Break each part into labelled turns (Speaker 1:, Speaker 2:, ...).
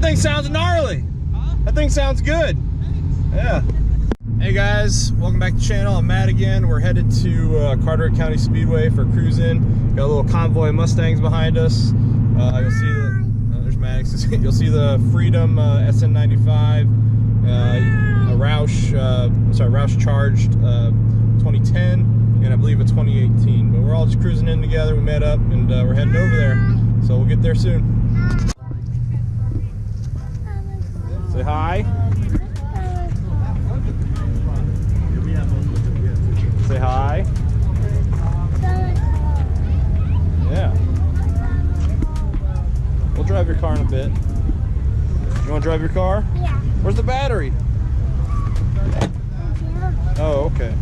Speaker 1: thing sounds gnarly. That thing sounds good. Yeah. Hey guys, welcome back to the channel. I'm Matt again. We're headed to Carteret County Speedway for cruising. Got a little convoy of Mustangs behind us. You'll see the there's Maddox. You'll see the Freedom SN95, a Roush charged 2010, and I believe a 2018. But we're all just cruising in together. We met up and we're heading over there. So we'll get there soon. Say hi. Say hi. Yeah. We'll drive your car in a bit. You want to drive your car? Yeah. Where's the battery? Oh, okay.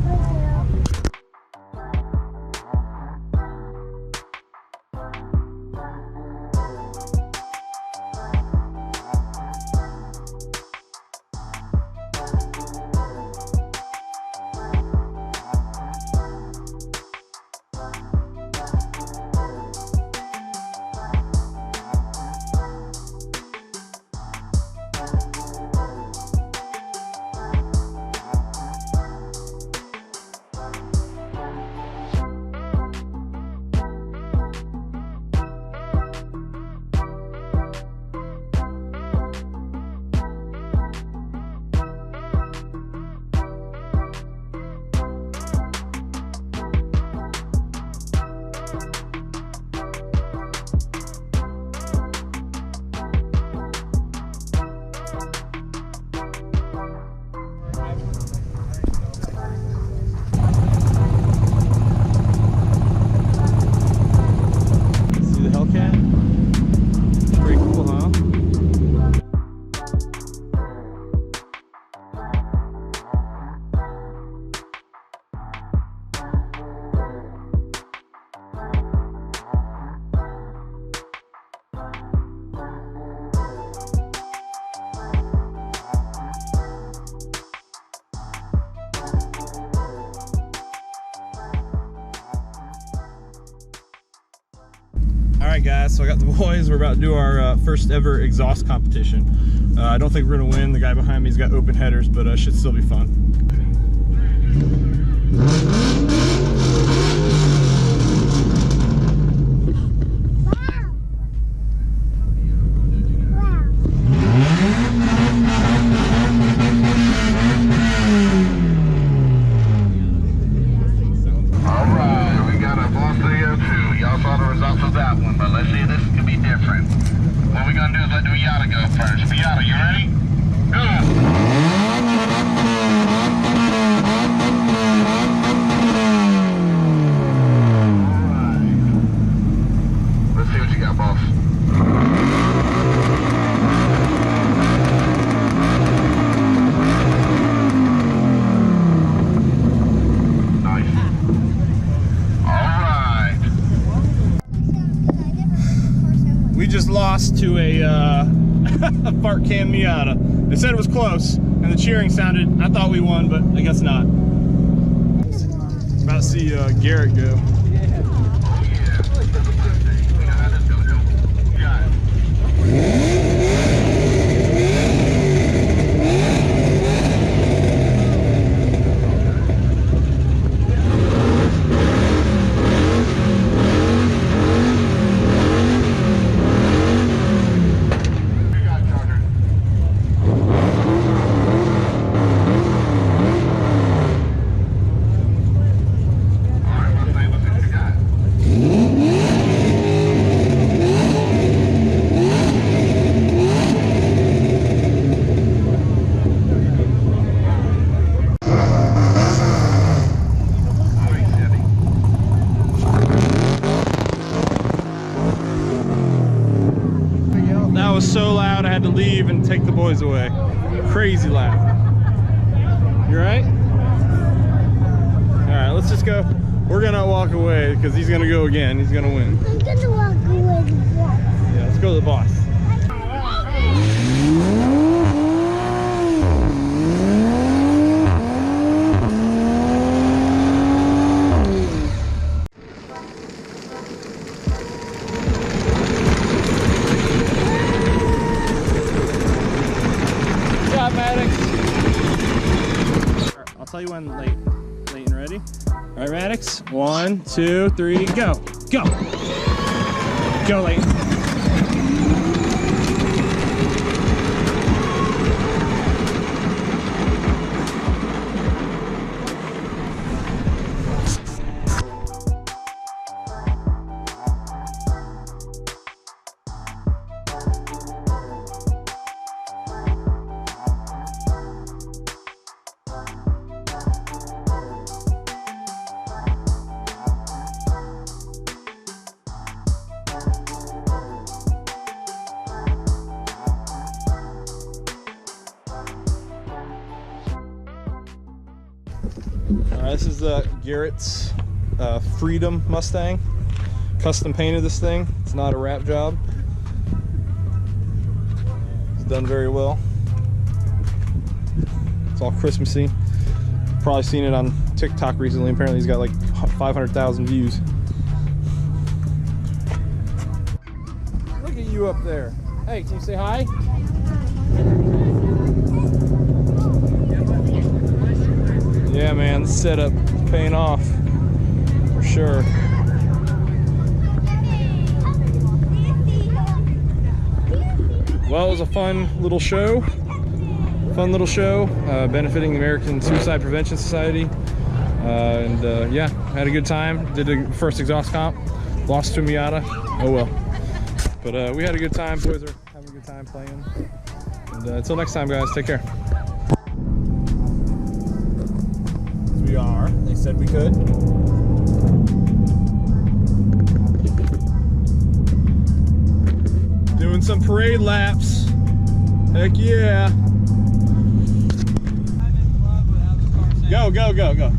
Speaker 1: Alright guys, so I got the boys. We're about to do our first ever exhaust competition. I don't think we're going to win. The guy behind me's got open headers, but it should still be fun. Lost to a fart can Miata. They said it was close, and the cheering sounded, I thought we won, but I guess not. About to see Garrett go. So loud I had to leave and take the boys away. Crazy loud. You right? Alright, let's just go. We're gonna walk away because he's gonna go again. He's gonna win.
Speaker 2: I'm gonna walk away with the boss.
Speaker 1: Yeah, let's go to the boss. tell you when Leighton ready. All right, Maddox. 1, 2, 3, go. Go. Go, Leighton. This is Garrett's Freedom Mustang. Custom painted this thing. It's not a wrap job. It's done very well. It's all Christmassy. Probably seen it on TikTok recently. Apparently he's got like 500,000 views. Look at you up there. Hey, can you say hi? Yeah, man, the setup paying off for sure. Well, it was a fun little show. Benefiting the American Suicide Prevention Society. Yeah, had a good time. Did the first exhaust comp. Lost to Miata. Oh well. But we had a good time. Boys are having a good time playing. And until next time, guys, take care. We are. They said we could. Doing some parade laps. Heck yeah. Go, go, go, go.